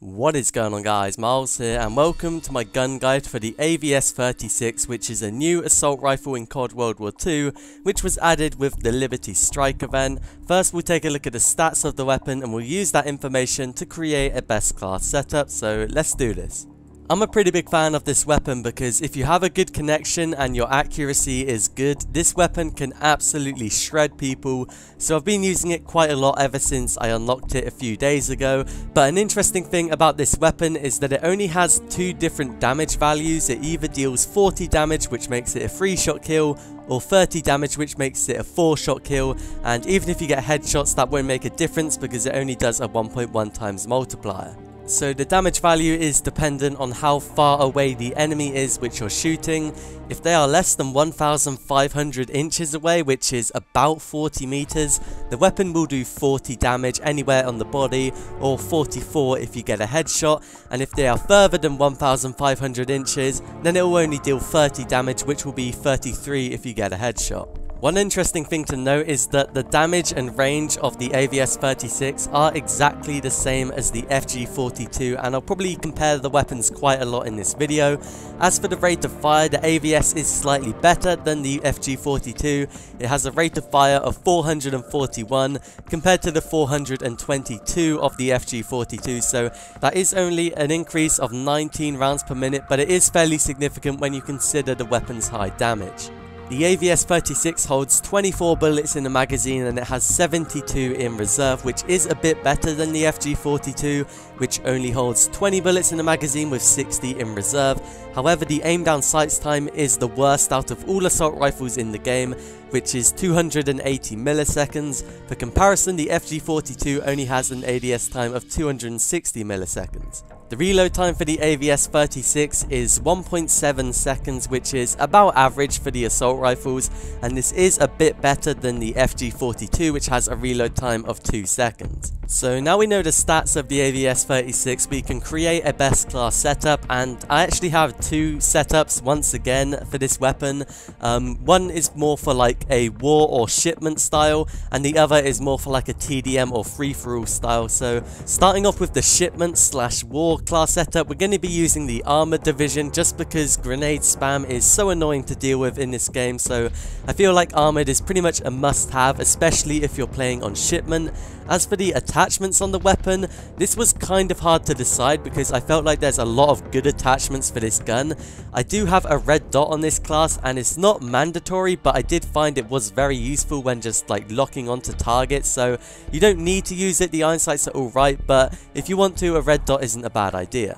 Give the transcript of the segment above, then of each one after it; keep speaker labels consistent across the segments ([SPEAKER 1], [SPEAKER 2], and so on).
[SPEAKER 1] What is going on, guys? Miles here, and welcome to my gun guide for the AVS-36, which is a new assault rifle in COD WW2, which was added with the Liberty Strike event. First, we'll take a look at the stats of the weapon, and we'll use that information to create a best class setup, so let's do this. I'm a pretty big fan of this weapon because if you have a good connection and your accuracy is good, this weapon can absolutely shred people. So I've been using it quite a lot ever since I unlocked it a few days ago. But an interesting thing about this weapon is that it only has two different damage values. It either deals 40 damage, which makes it a 3-shot kill, or 30 damage, which makes it a 4-shot kill. And even if you get headshots, that won't make a difference because it only does a 1.1 times multiplier. So the damage value is dependent on how far away the enemy is which you're shooting. If they are less than 1,500 inches away, which is about 40 meters, the weapon will do 40 damage anywhere on the body, or 44 if you get a headshot. And if they are further than 1,500 inches, then it will only deal 30 damage, which will be 33 if you get a headshot. One interesting thing to note is that the damage and range of the AVS-36 are exactly the same as the FG-42, and I'll probably compare the weapons quite a lot in this video. As for the rate of fire, the AVS is slightly better than the FG-42. It has a rate of fire of 441 compared to the 422 of the FG-42, so that is only an increase of 19 rounds per minute, but it is fairly significant when you consider the weapon's high damage. The AVS-36 holds 24 bullets in the magazine and it has 72 in reserve, which is a bit better than the FG-42, which only holds 20 bullets in the magazine with 60 in reserve. However, the aim down sights time is the worst out of all assault rifles in the game, which is 280 milliseconds. For comparison, the FG-42 only has an ADS time of 260 milliseconds. The reload time for the AVS-36 is 1.7 seconds, which is about average for the assault rifles, and this is a bit better than the FG-42, which has a reload time of 2 seconds. So now we know the stats of the AVS-36, we can create a best class setup, and I actually have two setups once again for this weapon. One is more for like a war or shipment style, and the other is more for like a TDM or free-for-all style. So starting off with the shipment / war class setup, we're going to be using the armored division just because grenade spam is so annoying to deal with in this game. So I feel like armored is pretty much a must-have, especially if you're playing on shipment. As for the attachments on the weapon, this was kind of hard to decide because I felt like there's a lot of good attachments for this gun. I do have a red dot on this class and it's not mandatory, but I did find it was very useful when just like locking onto targets, so you don't need to use it. The iron sights are alright, but if you want to, a red dot isn't a bad idea.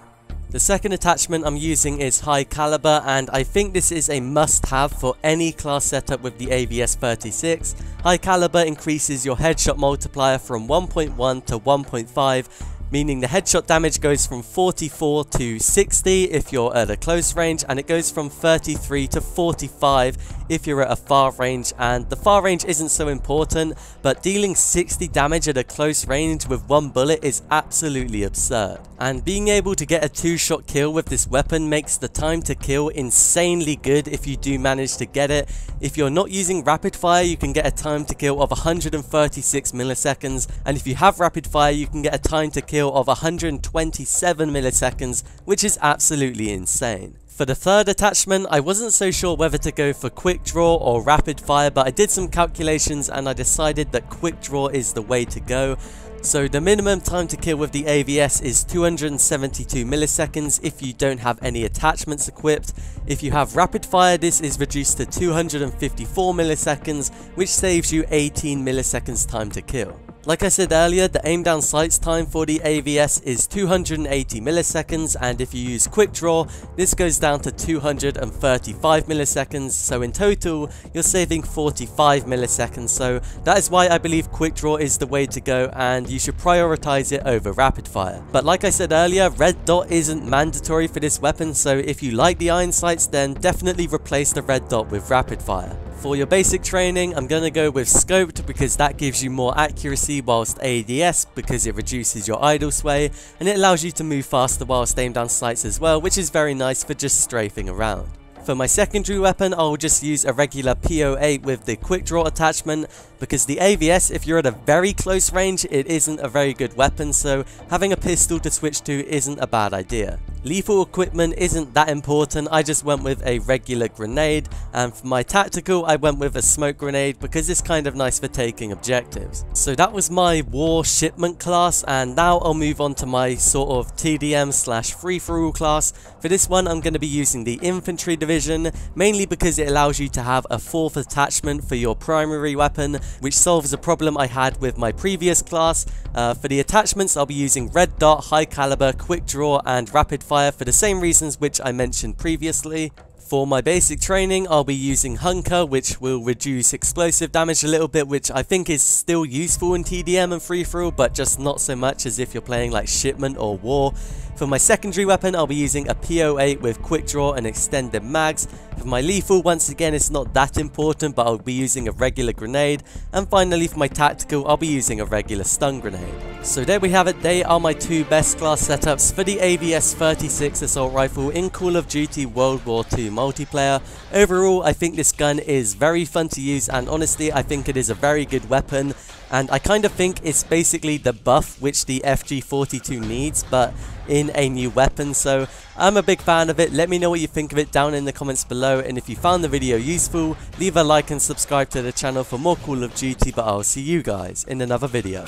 [SPEAKER 1] The second attachment I'm using is high caliber, and I think this is a must-have for any class setup with the AVS-36. High caliber increases your headshot multiplier from 1.1 to 1.5, meaning the headshot damage goes from 44 to 60 if you're at a close range, and it goes from 33 to 45 if you're at a far range. And the far range isn't so important, but dealing 60 damage at a close range with one bullet is absolutely absurd. And being able to get a 2-shot kill with this weapon makes the time to kill insanely good if you do manage to get it. If you're not using rapid fire, you can get a time to kill of 136 milliseconds, and if you have rapid fire, you can get a time to kill of 127 milliseconds, which is absolutely insane. For the third attachment, I wasn't so sure whether to go for quick draw or rapid fire, but I did some calculations and I decided that quick draw is the way to go. So the minimum time to kill with the AVS is 272 milliseconds if you don't have any attachments equipped. If you have rapid fire, this is reduced to 254 milliseconds, which saves you 18 milliseconds time to kill. Like I said earlier, the aim down sights time for the AVS is 280 milliseconds, and if you use quick draw, this goes down to 235 milliseconds, so in total you're saving 45 milliseconds. So that is why I believe quick draw is the way to go, and you should prioritize it over rapid fire. But like I said earlier, red dot isn't mandatory for this weapon, so if you like the iron sights, then definitely replace the red dot with rapid fire. For your basic training, I'm going to go with scoped because that gives you more accuracy, whilst ADS because it reduces your idle sway, and it allows you to move faster whilst aim down sights as well, which is very nice for just strafing around. For my secondary weapon, I'll just use a regular PO8 with the quick draw attachment, because the AVS, if you're at a very close range, it isn't a very good weapon, so having a pistol to switch to isn't a bad idea. Lethal equipment isn't that important, I just went with a regular grenade, and for my tactical I went with a smoke grenade because it's kind of nice for taking objectives. So that was my war shipment class, and now I'll move on to my sort of TDM / free-for-all class. For this one I'm going to be using the infantry division, mainly because it allows you to have a 4th attachment for your primary weapon, which solves a problem I had with my previous class. For the attachments I'll be using red dot, high caliber, quick draw and rapid fire for the same reasons which I mentioned previously. For my basic training, I'll be using Hunker, which will reduce explosive damage a little bit, which I think is still useful in TDM and free-for-all, but just not so much as if you're playing like Shipment or War. For my secondary weapon, I'll be using a PO8 with quick draw and extended mags. For my lethal, once again, it's not that important, but I'll be using a regular grenade. And finally, for my tactical, I'll be using a regular stun grenade. So there we have it, they are my 2 best class setups for the AVS-36 assault rifle in Call of Duty World War II multiplayer. Overall, I think this gun is very fun to use, and honestly, I think it is a very good weapon. And I kind of think it's basically the buff which the FG42 needs, but in a new weapon, so I'm a big fan of it. Let me know what you think of it down in the comments below, and if you found the video useful, leave a like and subscribe to the channel for more Call of Duty, but I'll see you guys in another video.